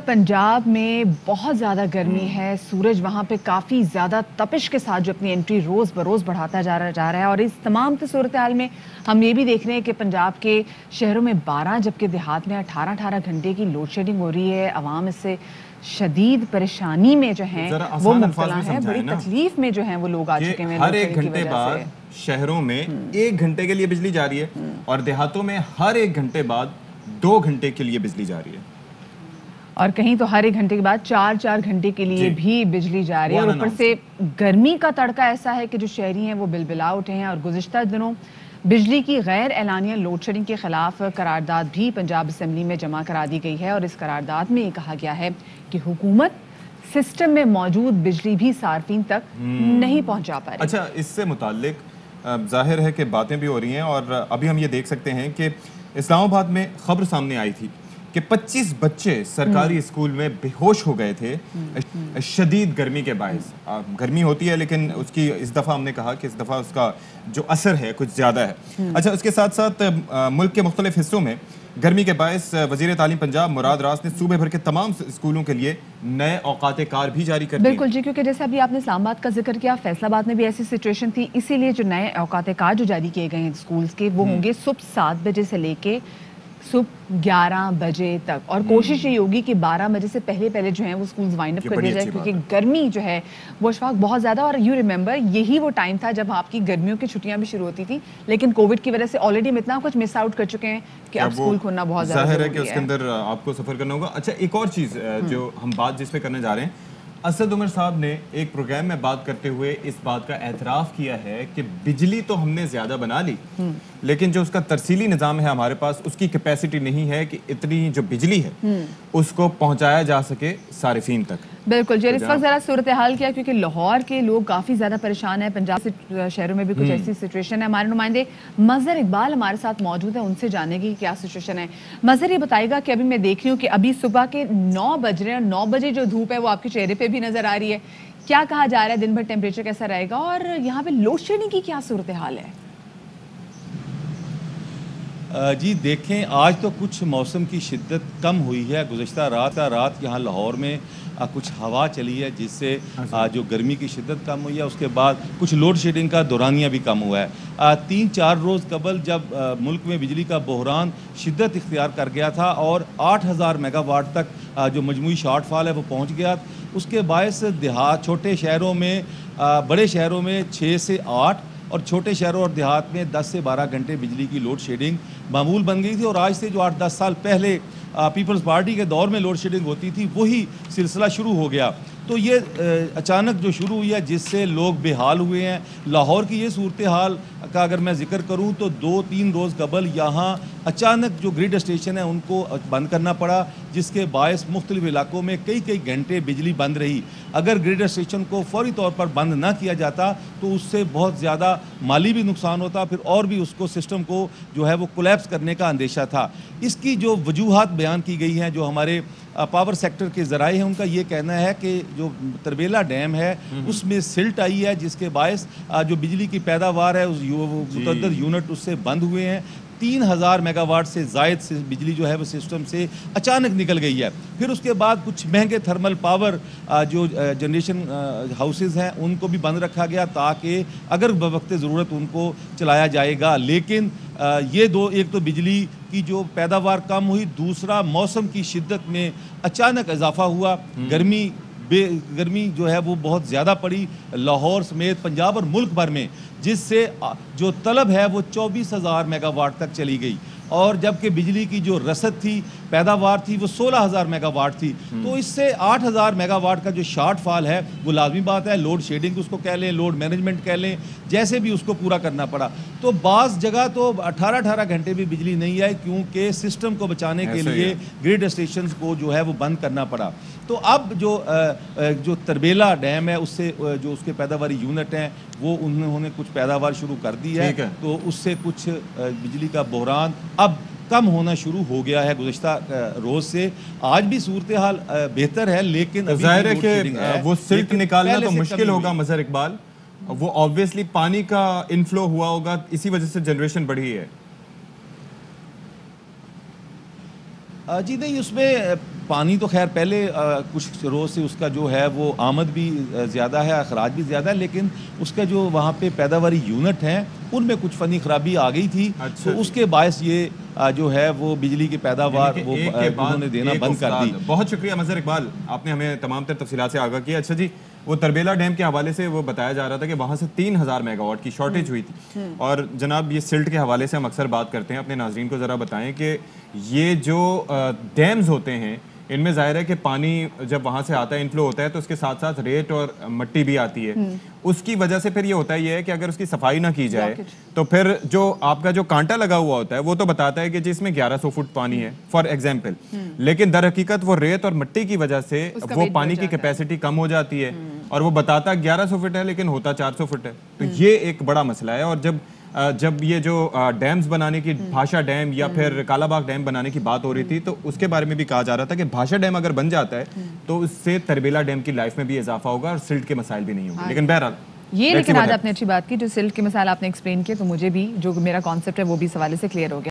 पंजाब में बहुत ज़्यादा गर्मी है, सूरज वहाँ पे काफ़ी ज़्यादा तपिश के साथ जो अपनी एंट्री रोज़ बरोज़ बढ़ाता जा रहा है और इस तमाम सूरत हाल में हम ये भी देख रहे हैं कि पंजाब के शहरों में 12 जबकि देहात में 18 घंटे की लोड शेडिंग हो रही है। अवाम इससे शदीद परेशानी में जो हैं वो मुब्तला है, बड़ी तकलीफ में जो हैं वो लोग आ चुके हैं। हर एक घंटे बाद शहरों में 1 घंटे के लिए बिजली जा रही है और देहातों में हर 1 घंटे बाद 2 घंटे के लिए बिजली जा रही है, और कहीं तो हर 1 घंटे के बाद 4 घंटे के लिए भी बिजली जा रही है। और ऊपर से गर्मी का तड़का ऐसा है कि जो शहरी हैं वो बिलबिला उठे हैं। और गुज़िश्ता दिनों बिजली की गैर एलानिया लोड शेडिंग के खिलाफ करारदाद भी पंजाब असम्बली में जमा करा दी गई है और इस करारदाद में ये कहा गया है कि हुकूमत सिस्टम में मौजूद बिजली भी सार्फिन तक नहीं पहुंचा पा रही। अच्छा, इससे मुताल्लिक जाहिर है कि बातें भी हो रही हैं और अभी हम ये देख सकते हैं कि इस्लामाबाद में खबर सामने आई थी कि 25 बच्चे सरकारी स्कूल में बेहोश हो गए थे शदीद गर्मी के बायस। गर्मी होती है लेकिन उसकी इस दफ़ा हमने कहा कि इस दफ़ा उसका जो असर है कुछ ज़्यादा है। अच्छा, उसके साथ साथ मुल्क के मुख्तलिफ हिस्सों में गर्मी के बायस वज़ीर तालीम पंजाब मुराद रास ने सूबे भर के तमाम स्कूलों के लिए नए औकाते कार भी जारी कर दिए। बिल्कुल जी, क्योंकि जैसे अभी आपने इस्लामाबाद का जिक्र किया, फैसलाबाद में भी ऐसी सिचुएशन थी, इसीलिए जो नए औकाते कार जो जारी किए गए हैं स्कूल्स के वो होंगे सुबह 7 बजे से लेके सुबह 11 बजे तक। और कोशिश ये होगी कि 12 बजे से पहले जो है वो स्कूल्स वाइंड अप कर दिया जाए, क्योंकि गर्मी जो है वो अशफाक बहुत ज़्यादा। और यू रिमेंबर यही वो टाइम था जब आपकी गर्मियों की छुट्टियां भी शुरू होती थी, लेकिन कोविड की वजह से ऑलरेडी हम इतना कुछ मिस आउट कर चुके हैं कि अब स्कूल खोलना बहुत ज़्यादा ज़ाहिर है कि उसके अंदर आपको सफ़र करना होगा। अच्छा, एक और चीज़ जो हम बात जिस पे करने जा रहे हैं, असद उमर साहब ने एक प्रोग्राम में बात करते हुए इस बात का एतराफ़ किया है कि बिजली तो हमने ज़्यादा बना ली, लेकिन जो उसका तरसीली निज़ाम है हमारे पास, उसकी कैपेसिटी नहीं है कि इतनी जो बिजली है उसको पहुंचाया जा सके सारिफीन तक। बिल्कुल जी, इस वक्त ज़रा सूरत हाल किया क्योंकि लाहौर के लोग काफ़ी ज़्यादा परेशान हैं। पंजाब से शहरों में भी कुछ ऐसी सिचुएशन है। हमारे नुमाइंदे मज़हर इकबाल हमारे साथ मौजूद है, उनसे जाने की क्या सिचुएशन है। मज़हर, ये बताएगा कि अभी मैं देख रही हूँ कि अभी सुबह के 9 बज रहे हैं और 9 बजे जो धूप है वो आपके चेहरे पे भी नज़र आ रही है। क्या कहा जा रहा है, दिन भर टेम्परेचर कैसा रहेगा और यहाँ पे लोड शेडिंग की क्या सूरत हाल है? जी देखें, आज तो कुछ मौसम की शिद्दत कम हुई है। गुज़श्ता रात यहाँ लाहौर में कुछ हवा चली है जिससे जो गर्मी की शिद्दत कम हुई है। उसके बाद कुछ लोड शेडिंग का दौरानिया भी कम हुआ है। 3-4 रोज़ कबल जब मुल्क में बिजली का बहरान शिद्दत इख्तियार कर गया था और 8000 मेगावाट तक जो मजमूई शॉर्ट फॉल है वो पहुँच गया, उसके बायस देहात छोटे शहरों में बड़े शहरों में 6 से 8 और छोटे शहरों और देहात में 10 से 12 घंटे बिजली की लोड शेडिंग मामूल बन गई थी। और आज से जो 8-10 साल पहले पीपल्स पार्टी के दौर में लोड शेडिंग होती थी वही सिलसिला शुरू हो गया। तो ये अचानक जो शुरू हुई है जिससे लोग बेहाल हुए हैं। लाहौर की ये सूरत हाल का अगर मैं जिक्र करूं तो 2-3 रोज़ कबल यहाँ अचानक जो ग्रिड स्टेशन है उनको बंद करना पड़ा, जिसके बायस मुख्तलिफ इलाकों में कई घंटे बिजली बंद रही। अगर ग्रिड स्टेशन को फौरी तौर पर बंद ना किया जाता तो उससे बहुत ज़्यादा माली भी नुकसान होता, फिर और भी उसको सिस्टम को जो है वो कोलैप्स करने का अंदेशा था। इसकी जो वजूहात बयान की गई हैं, जो हमारे पावर सेक्टर के ज़राए हैं, उनका ये कहना है कि जो तरबेला डैम है उसमें सिल्ट आई है, जिसके बायस जो बिजली की पैदावार है उस मुतअद्दिद यूनिट उससे बंद हुए हैं। 3000 मेगावाट से ज़ायद से बिजली जो है वो सिस्टम से अचानक निकल गई है। फिर उसके बाद कुछ महंगे थर्मल पावर जो जनरेशन हाउसेस हैं उनको भी बंद रखा गया ताकि अगर बवक्त ज़रूरत उनको चलाया जाएगा। लेकिन ये एक तो बिजली की जो पैदावार कम हुई, दूसरा मौसम की शिद्दत में अचानक इजाफा हुआ। गर्मी जो है वो बहुत ज़्यादा पड़ी लाहौर समेत पंजाब और मुल्क भर में, जिससे जो तलब है वो 24,000 मेगावाट तक चली गई। और जबकि बिजली की जो रसद थी, पैदावार थी, वो 16,000 मेगावाट थी। तो इससे 8,000 मेगावाट का जो शॉर्ट फॉल है वो लाजमी बात है, लोड शेडिंग उसको कह लें, लोड मैनेजमेंट कह लें, जैसे भी उसको पूरा करना पड़ा। तो बाज़ जगह तो 18 घंटे भी बिजली नहीं आई क्योंकि सिस्टम को बचाने के लिए ग्रिड स्टेशन को जो है वो बंद करना पड़ा। तो अब जो तरबेला डैम है उससे जो उसके पैदावारी यूनिट हैं वो उन्होंने कुछ पैदावार शुरू कर दी है, तो उससे कुछ बिजली का बहरान अब कम होना शुरू हो गया है गुज़श्ता रोज़ से। आज भी सूरत हाल बेहतर है, लेकिन ज़ाहिर है कि वो सिल्ट निकालना तो मुश्किल होगा मज़हर इकबाल। वो ऑब्वियसली पानी का इनफ्लो हुआ होगा, इसी वजह से जनरेशन बढ़ी है। जी नहीं, उसमें پانی تو خیر پہلے کچھ روز سے اس کا جو ہے وہ آمد بھی زیادہ ہے، اخراج بھی زیادہ ہے، لیکن اس کا جو وہاں پہ پیداواری یونٹ ہیں ان میں کچھ فنی خرابی آ گئی تھی، تو اس کے باعث یہ جو ہے وہ بجلی کی پیداوار وہ انہوں نے دینا بند کر دی۔ بہت شکریہ مظہر اقبال، آپ نے ہمیں تمام تر تفصیلات سے آگاہ کیا۔ اچھا جی، وہ تربیلا ڈیم کے حوالے سے وہ بتایا جا رہا تھا کہ وہاں سے 3000 میگا واٹ کی شارٹیج ہوئی تھی، اور جناب یہ سلٹ کے حوالے سے ہم اکثر بات کرتے ہیں، اپنے ناظرین کو ذرا بتائیں کہ یہ جو ڈیمز ہوتے ہیں ان میں ظاہر ہے کہ پانی جب وہاں سے آتا ہے انفلو ہوتا ہے تو اس کے ساتھ ساتھ ریت اور مٹی بھی آتی ہے، اس کی وجہ سے پھر یہ ہوتا ہے کہ اگر اس کی صفائی نہ کی جائے تو پھر جو آپ کا جو کانٹا لگا ہوا ہوتا ہے وہ تو بتاتا ہے کہ جس میں 1100 فٹ پانی ہے فار ایگزامپل، لیکن در حقیقت وہ ریت اور مٹی کی وجہ سے وہ پانی کی کیپیسٹی کم ہو جاتی ہے، اور وہ بتاتا 1100 فٹ ہے لیکن ہوتا 400 فٹ ہے۔ تو یہ ایک بڑا مسئلہ ہے، اور جب یہ جو ڈیمز بنانے کی، بھاشا ڈیم یا پھر کالا باغ ڈیم بنانے کی بات ہو رہی تھی تو اس کے بارے میں بھی کہا جا رہا تھا کہ بھاشا ڈیم اگر بن جاتا ہے تو اس سے تربیلا ڈیم کی لائف میں بھی اضافہ ہوگا اور سلٹ کے مسائل بھی نہیں ہوں گے، لیکن بہرحال یہ لیکن آج آپ نے اچھی بات کی، جو سلٹ کے مسائل آپ نے ایکسپلین کیے تو مجھے بھی جو میرا کانسیپٹ ہے وہ بھی اس حوالے سے کلیئر ہو گیا۔